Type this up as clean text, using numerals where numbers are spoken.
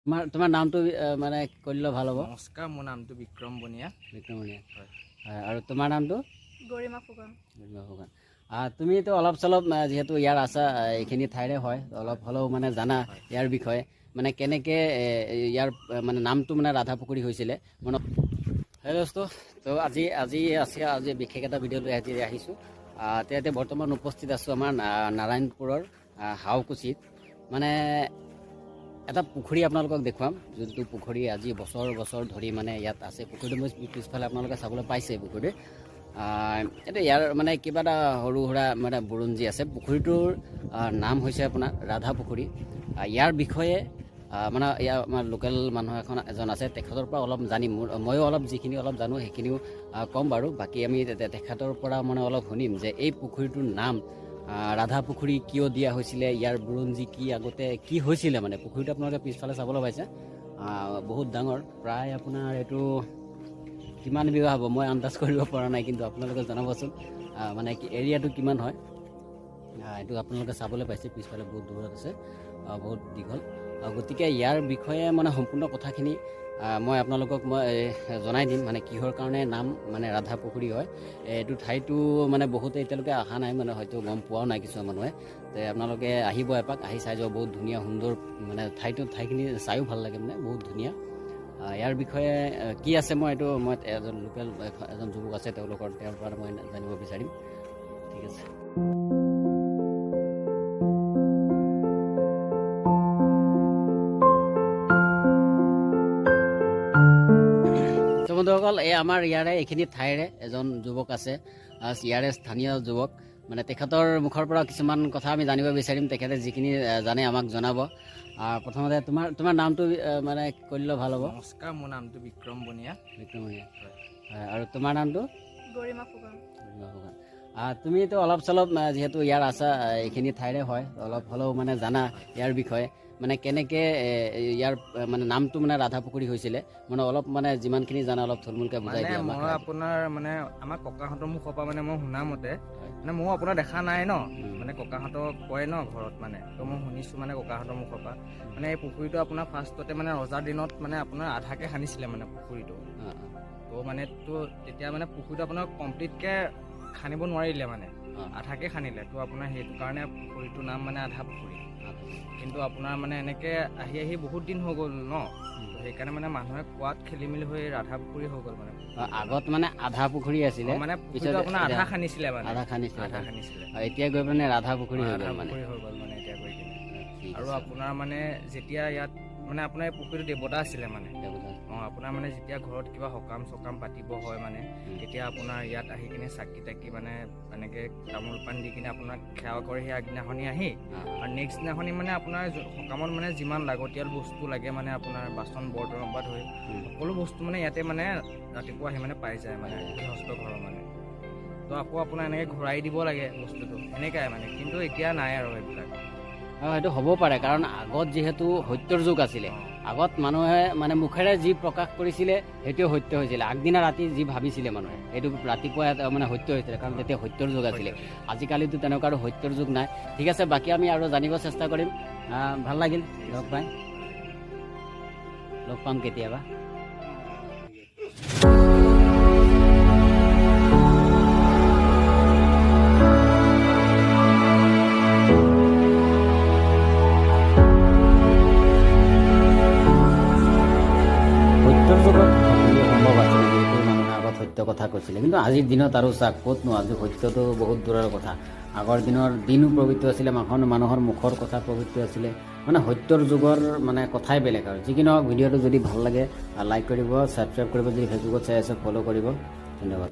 তোমাৰ নামটো মানে কৰিলে ভাল হ'ব। নমস্কাৰ, মোৰ নামটো বিক্ৰম বনিয়া। বিক্ৰম বনিয়া, আৰু তোমাৰ নামটো? গৰিমা ফুকন। গৰিমা ফুকন। তুমিতো অলপ চলপ যিহেতু ইয়াৰ আছা, এইখিনি ঠাইৰে হয়, অলপ হ'লেও মানে জানা ইয়াৰ বিষয়ে, মানে কেনেকৈ ইয়াৰ মানে নামটো মানে ৰাধাপুখুৰী হৈছিলে মানে। হেল্ল' দোস্ত, তো আজি বিশেষ এটা ভিডিঅ' লৈ আহিছোঁ। এতিয়া বৰ্তমান উপস্থিত আছোঁ আমাৰ নাৰায়ণপুৰৰ হাওকুচিত। মানে এটা পুখুৰী আপোনালোকক দেখুৱাম, যোনটো পুখুৰী আজি বছৰ ধৰি মানে ইয়াত আছে। পুখুৰীটো মই পিছফালে আপোনালোকে চাবলৈ পাইছে পুখুৰীটো। এতিয়া ইয়াৰ মানে কিবা এটা সৰু সুৰা মানে বুৰঞ্জী আছে। পুখুৰীটোৰ নাম হৈছে আপোনাৰ ৰাধা পুখুৰী। ইয়াৰ বিষয়ে মানে ইয়াৰ আমাৰ লোকেল মানুহ এজন আছে, তেখেতৰ পৰা অলপ জানিম। ময়ো অলপ যিখিনি অলপ জানো সেইখিনিও ক'ম বাৰু। বাকী আমি তেখেতৰ পৰা মানে অলপ শুনিম যে এই পুখুৰীটোৰ নাম ৰাধা পুখুৰী কিয় দিয়া হৈছিলে, ইয়াৰ বুৰঞ্জী কি, আগতে কি হৈছিলে। মানে পুখুৰীটো আপোনালোকে পিছফালে চাবলৈ পাইছে, বহুত ডাঙৰ। প্ৰায় আপোনাৰ এইটো কিমান বিঘা হ'ব মই আন্দাজ কৰিব পৰা নাই, কিন্তু আপোনালোকে জনাবচোন মানে এৰিয়াটো কিমান হয়। এইটো আপোনালোকে চাবলৈ পাইছে, পিছফালে বহুত দূৰত আছে, বহুত দীঘল। গতিকে ইয়াৰ বিষয়ে মানে সম্পূৰ্ণ কথাখিনি মই আপোনালোকক জনাই দিম, মানে কিহৰ কাৰণে নাম মানে ৰাধা পুখুৰী হয়। এইটো ঠাইটো মানে বহুতে এতিয়ালৈকে অহা নাই, মানে হয়তো গম পোৱাও নাই কিছুমান মানুহে। তো আপোনালোকে আহিব, এপাক আহি চাই যাব, বহুত ধুনীয়া সুন্দৰ মানে ঠাইখিনি চায়ো ভাল লাগে, মানে বহুত ধুনীয়া। ইয়াৰ বিষয়ে কি আছে মই এজন লোকেল এজন যুৱক আছে, তেওঁৰ পৰা মই জানিব বিচাৰিম। ঠিক আছে। বন্ধুসকল, এই আমাৰ ইয়াৰে এইখিনি ঠাইৰে এজন যুৱক আছে, ইয়াৰে স্থানীয় যুৱক। মানে তেখেতৰ মুখৰ পৰা কিছুমান কথা আমি জানিব বিচাৰিম, তেখেতে যিখিনি জানে আমাক জনাব। প্ৰথমতে তোমাৰ নামটো মানে কৰিলে ভাল হ'ব। নমস্কাৰ, মোৰ নামটো বিক্ৰম বনিয়া। বিক্ৰম বনিয়া, আৰু তোমাৰ নামটো? গৰিমা ফুকন। তুমিতো অলপ চলপ যিহেতু ইয়াৰ আছা, এইখিনি ঠাইৰে হয়, অলপ হ'লেও মানে জানা ইয়াৰ বিষয়ে, মানে কেনেকৈ ইয়াৰ মানে নামটো মানে ৰাধা পুখুৰী হৈছিলে, মানে অলপ মানে যিমানখিনি জানা অলপ থুলমূলকৈ বুজাই দিয়া। মই আপোনাৰ মানে আমাৰ ককাহঁতৰ মুখৰ পৰা মানে মই শুনা মতে, মানে ময়ো আপোনাৰ দেখা নাই ন, মানে ককাহঁতক কয় ন ঘৰত, মানে তো মই শুনিছোঁ মানে ককাহঁতৰ মুখৰ পৰা, মানে এই পুখুৰীটো আপোনাৰ ফাৰ্ষ্টতে মানে ৰজাৰ দিনত মানে আপোনাৰ আধাকে খান্দিছিলে মানে পুখুৰীটো। তো মানে তেতিয়া মানে পুখুৰীটো আপোনাৰ কমপ্লিটকৈ খান্দিব নোৱাৰিলে, মানে আধাকে খান্দিলে। তো আপোনাৰ সেইটো কাৰণে পুখুৰীটোৰ নাম মানে আধা পুখুৰী। কিন্তু আপোনাৰ মানে এনেকৈ আহি বহুত দিন হৈ গ'ল ন, সেইকাৰণে মানে মানুহে কোৱাত খেলি মেলি হৈ ৰাধা পুখুৰী হৈ গ'ল। মানে আগত মানে আধা পুখুৰী আছিলে, মানে পিছত আপোনাৰ আধা খান্দিছিলে, মানে আধা খান্দিছিলে, এতিয়া গৈ মানে ৰাধা পুখুৰী হৈ গ'ল মানে এতিয়া গৈ কিনে। আৰু আপোনাৰ মানে যেতিয়া ইয়াত মানে আপোনাৰ এই পুখুৰীটো দেৱতা আছিলে, মানে আপোনাৰ মানে যেতিয়া ঘৰত কিবা সকাম চকাম পাতিব হয়, মানে তেতিয়া আপোনাৰ ইয়াত আহি কিনে চাকি তাকি মানে এনেকৈ তামোল পাণ দি কিনে আপোনাক সেৱা কৰে। সেই আগদিনাখনি আহি আৰু নেক্সট দিনাখনি মানে আপোনাৰ সকামত মানে যিমান লাগতিয়াল বস্তু লাগে, মানে আপোনাৰ বাচন বৰ্তনৰ পৰা ধৰি সকলো বস্তু মানে ইয়াতে মানে ৰাতিপুৱা আহি মানে পাই যায়, মানে গৃহস্থ ঘৰৰ মানে। তো আকৌ আপোনাৰ এনেকৈ ঘূৰাই দিব লাগে বস্তুটো, এনেকুৱাই মানে। কিন্তু এতিয়া নাই আৰু এইবিলাক। সেইটো হ'ব পাৰে, কাৰণ আগত যিহেতু সত্যৰ যুগ আছিলে, আগত মানুহে মানে মুখেৰে যি প্ৰকাশ কৰিছিলে সেইটোৱে সত্য হৈছিলে। আগদিনা ৰাতি যি ভাবিছিলে মানুহে, সেইটো ৰাতিপুৱা মানে সত্য হৈছিলে, কাৰণ তেতিয়া সত্যৰ যুগ আছিলে। আজিকালিতো তেনেকুৱা আৰু সত্যৰ যুগ নাই। ঠিক আছে, বাকী আমি আৰু জানিব চেষ্টা কৰিম। ভাল লাগিল লগ পাম কেতিয়াবা। সত্য কথা কৈছিলে, কিন্তু আজিৰ দিনত আৰু ক'তনো, আজি সত্যটো বহুত দূৰৰ কথা। আগৰ দিনো পবিত্ৰ আছিলে, মানুহৰ মুখৰ কথা পবিত্ৰ আছিলে, মানে সত্যৰ যুগৰ মানে কথাই বেলেগ। আৰু যি কি নহওক, ভিডিঅ'টো যদি ভাল লাগে লাইক কৰিব, ছাবস্ক্ৰাইব কৰিব, যদি ফেচবুকত চাই আছে ফ'ল' কৰিব। ধন্যবাদ।